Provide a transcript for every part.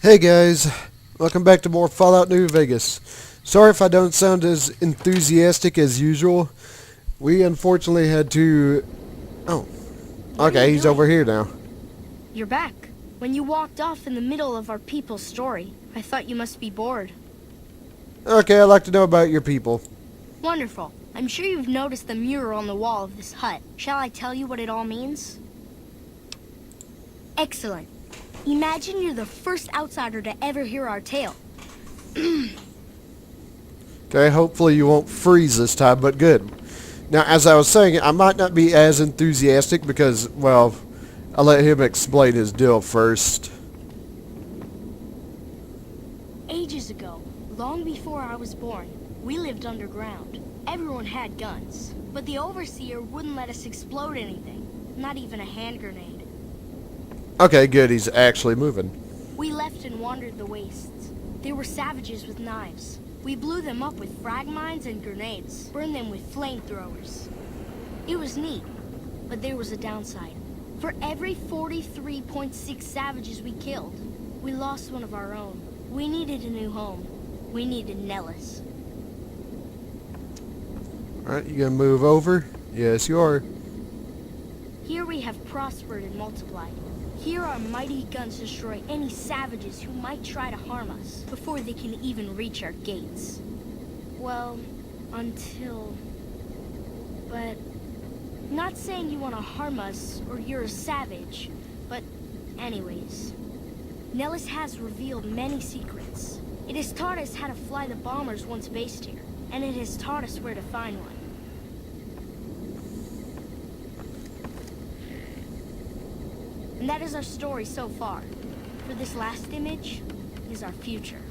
Hey guys, welcome back to more Fallout New Vegas. Sorry if I don't sound as enthusiastic as usual. We unfortunately had to... Oh, What are okay, you he's doing? over here now. You're back. When you walked off in the middle of our people's story, I thought you must be bored. Okay, I'd like to know about your people. Wonderful. I'm sure you've noticed the mural on the wall of this hut. Shall I tell you what it all means? Excellent. Imagine you're the first outsider to ever hear our tale. Okay, hopefully you won't freeze this time, but good. Now, as I was saying, I might not be as enthusiastic because, well, I'll let him explain his deal first. Ages ago, long before I was born, we lived underground. Everyone had guns, but the overseer wouldn't let us explode anything, not even a hand grenade. Okay, good, he's actually moving. We left and wandered the wastes. There were savages with knives. We blew them up with frag mines and grenades, burned them with flamethrowers. It was neat, but there was a downside. For every 43.6 savages we killed, we lost one of our own. We needed a new home. We needed Nellis. Alright, you gonna move over? Yes, you are. Here we have prospered and multiplied. Here our mighty guns destroy any savages who might try to harm us before they can even reach our gates. Well, until... But... Not saying you want to harm us or you're a savage, but anyways. Nellis has revealed many secrets. It has taught us how to fly the bombers once based here, and it has taught us where to find one. And that is our story so far. For this last image is our future.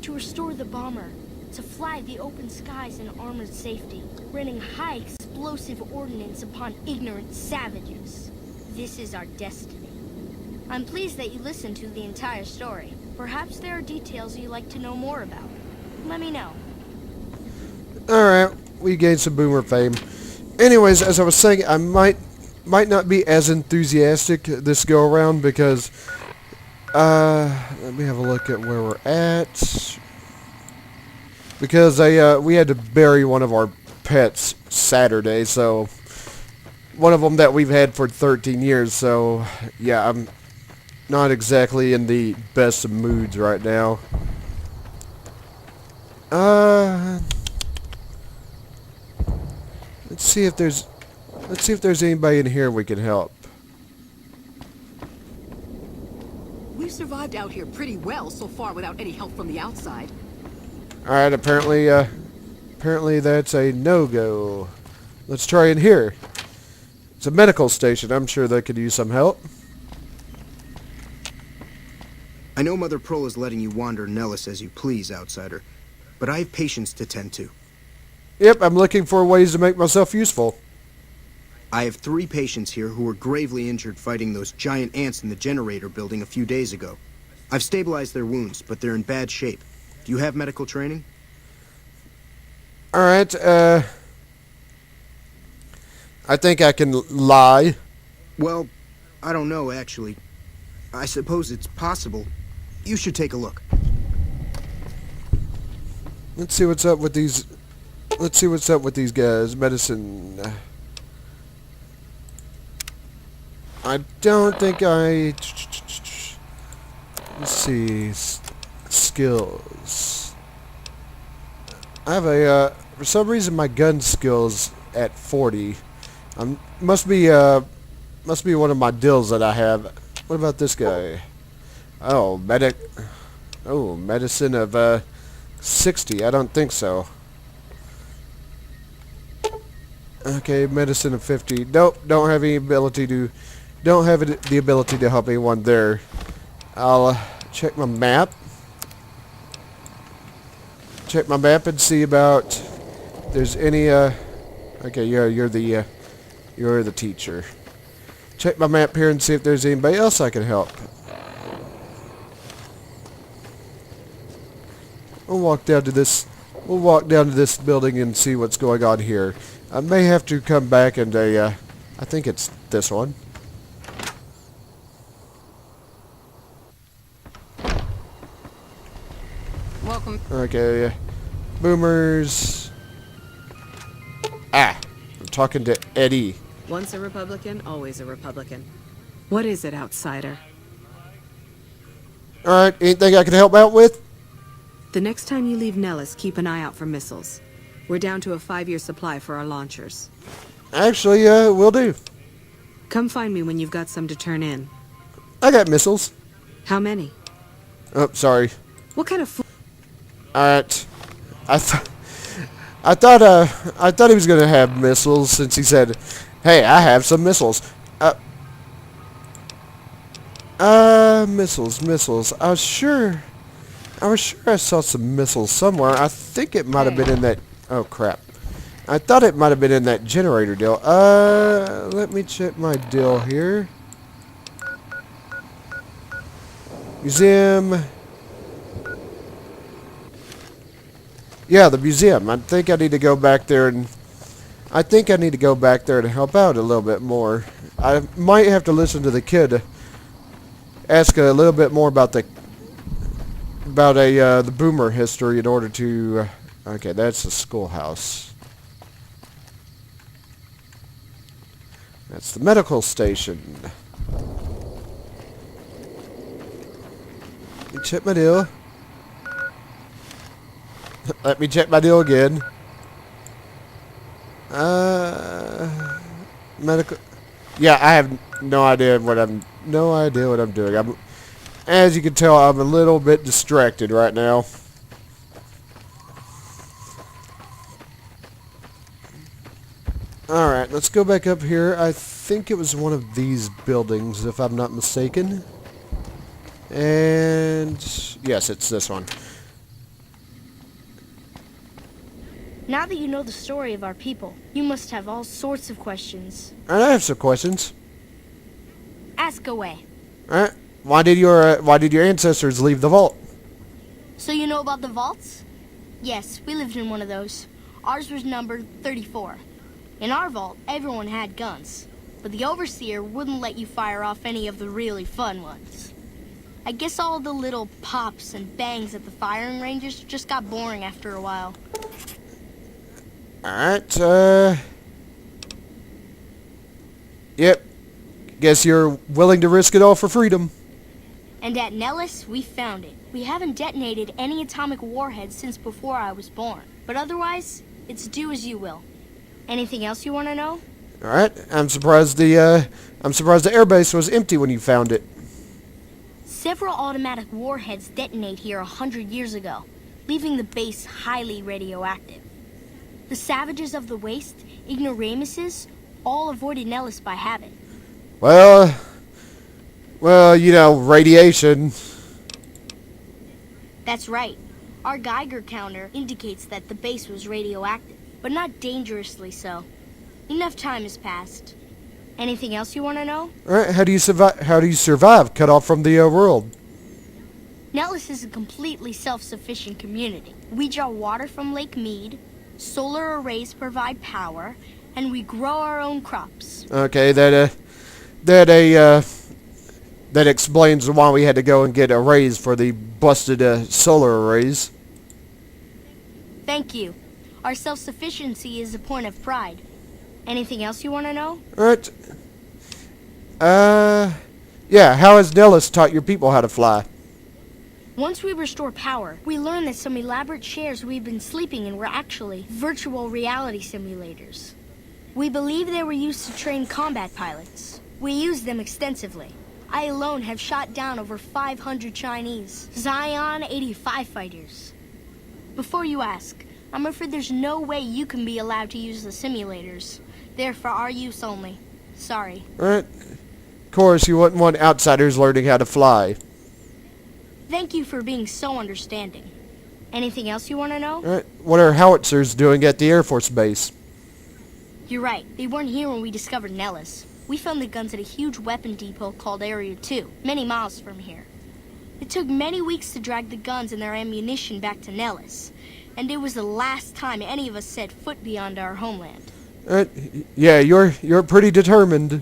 To restore the bomber, to fly the open skies in armored safety, raining high explosive ordnance upon ignorant savages. This is our destiny. I'm pleased that you listened to the entire story. Perhaps there are details you'd like to know more about. Let me know. Alright, we gained some boomer fame. Anyways, as I was saying, I might not be as enthusiastic this go around because let me have a look at where we're at. Because we had to bury one of our pets Saturday, so one of them that we've had for 13 years, so yeah, I'm not exactly in the best of moods right now. Let's see if there's anybody in here we can help. We've survived out here pretty well so far without any help from the outside. Alright, apparently that's a no-go. Let's try in here. It's a medical station. I'm sure they could use some help. I know Mother Pearl is letting you wander Nellis as you please, outsider, but I have patients to tend to. Yep, I'm looking for ways to make myself useful. I have 3 patients here who were gravely injured fighting those giant ants in the generator building a few days ago. I've stabilized their wounds, but they're in bad shape. Do you have medical training? Alright, I think I can lie. Well, I don't know, actually. I suppose it's possible. You should take a look. Let's see what's up with these... Let's see what's up with these guys. Medicine... I don't think I... Let's see... Skills... I have a... for some reason my gun skills at 40. Must be one of my deals that I have. What about this guy? Oh, medicine of 60. I don't think so. Okay, medicine of 50. Nope, don't have the ability to help anyone there. I'll check my map. Check my map and see about if there's any okay, yeah, you're the teacher. Check my map here and see if there's anybody else I can help. We'll walk down to this building and see what's going on here. I may have to come back and I think it's this one. Welcome. Okay. Boomers. I'm talking to Eddie. Once a Republican, always a Republican. What is it, outsider? Alright, anything I can help out with? The next time you leave Nellis, keep an eye out for missiles. We're down to a 5-year supply for our launchers. Actually, will do. Come find me when you've got some to turn in. I got missiles. How many? Oh, sorry. What kind of Alright. I thought he was gonna have missiles since he said, "Hey, I have some missiles." Missiles. I was sure I saw some missiles somewhere. I think it might have been in that. Oh crap! I thought it might have been in that generator deal. Let me check my deal here. Museum. Yeah, the museum. I think I need to go back there and help out a little bit more. I might have to listen to the kid ask a little bit more about the boomer history in order to okay, that's the schoolhouse. That's the medical station. Let me check my deal. Let me check my deal again. Medical. Yeah, I have no idea what I'm doing. As you can tell, I'm a little bit distracted right now. Alright, let's go back up here. I think it was one of these buildings, if I'm not mistaken. And yes, it's this one. Now that you know the story of our people, you must have all sorts of questions. Alright, I have some questions. Ask away. Alright, why did your ancestors leave the vault? So you know about the vaults? Yes, we lived in one of those. Ours was numbered 34. In our vault, everyone had guns, but the overseer wouldn't let you fire off any of the really fun ones. I guess all the little pops and bangs at the firing ranges just got boring after a while. Alright, yep. Guess you're willing to risk it all for freedom. And at Nellis, we found it. We haven't detonated any atomic warheads since before I was born. But otherwise, it's do as you will. Anything else you want to know? Alright, I'm surprised the airbase was empty when you found it. Several automatic warheads detonate here 100 years ago, leaving the base highly radioactive. The savages of the waste, ignoramuses, all avoided Nellis by habit. Well, you know, radiation. That's right. Our Geiger counter indicates that the base was radioactive, but not dangerously so. Enough time has passed. Anything else you want to know? Alright, how do you survive cut off from the world? Nellis is a completely self-sufficient community. We draw water from Lake Mead, solar arrays provide power, and we grow our own crops. Okay, that explains why we had to go and get arrays for the busted solar arrays. Thank you. Our self-sufficiency is a point of pride. Anything else you want to know? Alright. Yeah, how has Nellis taught your people how to fly? Once we restore power, we learned that some elaborate chairs we've been sleeping in were actually virtual reality simulators. We believe they were used to train combat pilots. We used them extensively. I alone have shot down over 500 Chinese Zion 85 fighters. Before you ask, I'm afraid there's no way you can be allowed to use the simulators. They're for our use only. Sorry. Alright. Of course, you wouldn't want outsiders learning how to fly. Thank you for being so understanding. Anything else you want to know? Alright. What are howitzers doing at the Air Force Base? You're right. They weren't here when we discovered Nellis. We found the guns at a huge weapon depot called Area 2, many miles from here. It took many weeks to drag the guns and their ammunition back to Nellis, and it was the last time any of us set foot beyond our homeland. Yeah, you're pretty determined.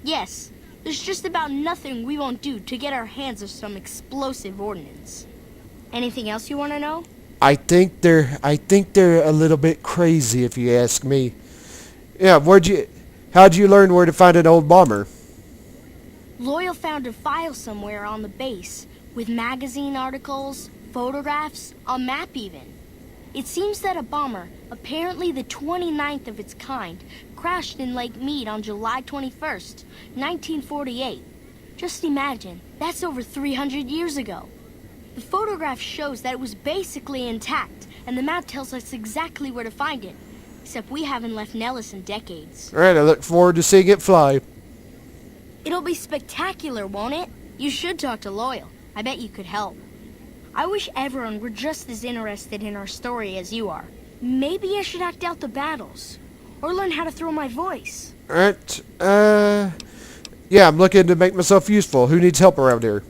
Yes, there's just about nothing we won't do to get our hands on some explosive ordnance. Anything else you want to know? I think they're a little bit crazy, if you ask me. Yeah, how'd you learn where to find an old bomber? Loyal found a file somewhere on the base, with magazine articles, photographs, a map even. It seems that a bomber, apparently the 29th of its kind, crashed in Lake Mead on July 21st, 1948. Just imagine, that's over 300 years ago. The photograph shows that it was basically intact, and the map tells us exactly where to find it. Except we haven't left Nellis in decades. Alright, I look forward to seeing it fly. It'll be spectacular, won't it? You should talk to Loyal. I bet you could help. I wish everyone were just as interested in our story as you are. Maybe I should act out the battles, or learn how to throw my voice. Alright, yeah, I'm looking to make myself useful. Who needs help around here?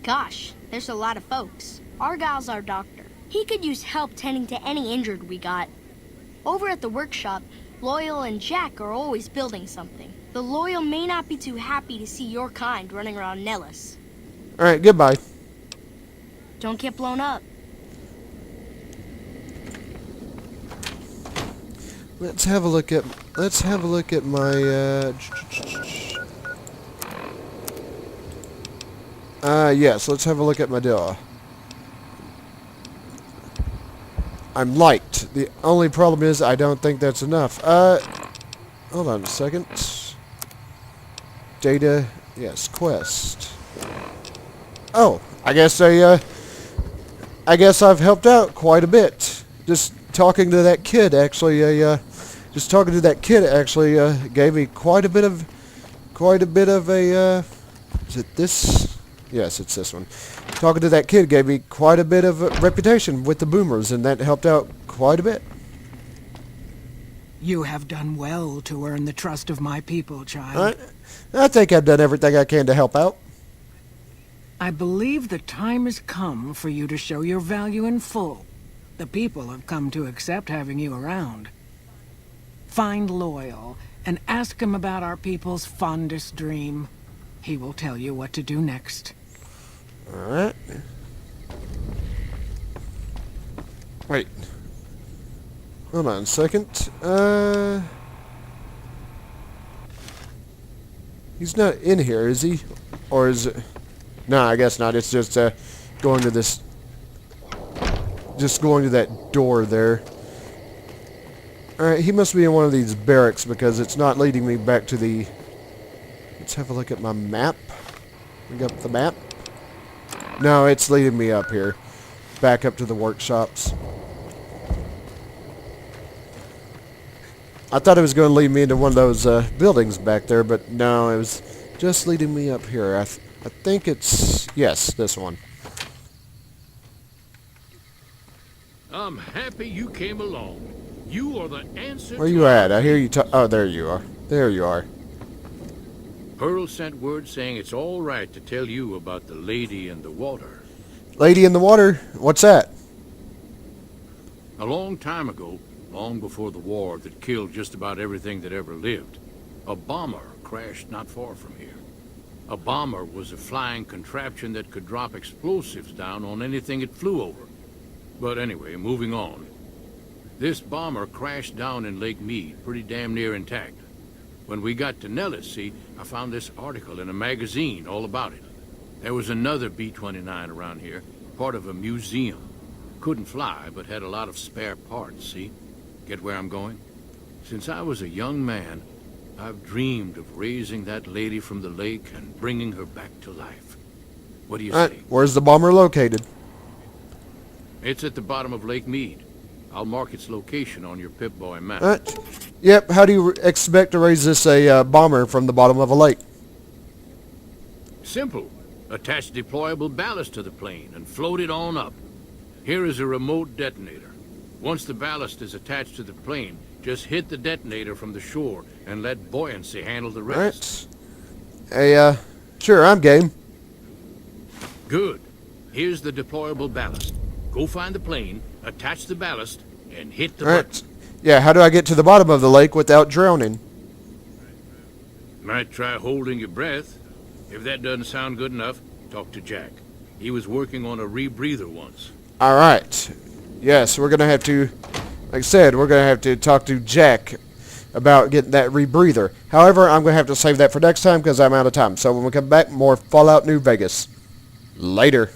Gosh, there's a lot of folks. Argyle's our doctor. He could use help tending to any injured we got. Over at the workshop, Loyal and Jack are always building something. The Loyal may not be too happy to see your kind running around Nellis. Alright, goodbye. Don't get blown up. Let's have a look at my yes, let's have a look at my deal. I'm liked. The only problem is I don't think that's enough. Hold on a second. Data, yes, quest. Oh, I guess I've helped out quite a bit. Just talking to that kid actually gave me quite a bit of a is it this? Yes, it's this one. Talking to that kid gave me quite a bit of a reputation with the boomers, and that helped out quite a bit. You have done well to earn the trust of my people, child. I think I've done everything I can to help out. I believe the time has come for you to show your value in full. The people have come to accept having you around. Find Loyal and ask him about our people's fondest dream. He will tell you what to do next. Alright. Wait. Hold on a second. He's not in here, is he? Or is it... No, I guess not. It's just going to this... Just going to that door there. Alright, he must be in one of these barracks because it's not leading me back to the... Let's have a look at my map. Bring up the map. No, it's leading me up here. Back up to the workshops. I thought it was going to lead me into one of those buildings back there, but no, it was just leading me up here. I think it's... Yes, this one. I'm happy you came along. You are the answer. Where you at? I hear you talk... Oh, there you are. There you are. Pearl sent word saying it's all right to tell you about the lady in the water. Lady in the water? What's that? A long time ago, long before the war that killed just about everything that ever lived, a bomber crashed not far from here. A bomber was a flying contraption that could drop explosives down on anything it flew over. But anyway, moving on. This bomber crashed down in Lake Mead, pretty damn near intact. When we got to Nellis, see, I found this article in a magazine all about it. There was another B-29 around here, part of a museum. Couldn't fly, but had a lot of spare parts, see? Get where I'm going? Since I was a young man, I've dreamed of raising that lady from the lake and bringing her back to life. What do you say? Where's the bomber located? It's at the bottom of Lake Mead. I'll mark its location on your Pip-Boy map. Yep, how do you expect to raise this bomber from the bottom of a lake? Simple. Attach deployable ballast to the plane and float it on up. Here is a remote detonator. Once the ballast is attached to the plane, just hit the detonator from the shore and let buoyancy handle the rest. Hey, sure, I'm game. Good. Here's the deployable ballast. Go find the plane, attach the ballast, and hit the button. Yeah, how do I get to the bottom of the lake without drowning? Might try holding your breath. If that doesn't sound good enough, talk to Jack. He was working on a rebreather once. Alright. Yes, we're going to have to, like I said, we're going to have to talk to Jack about getting that rebreather. However, I'm going to have to save that for next time because I'm out of time. So when we come back, more Fallout New Vegas. Later.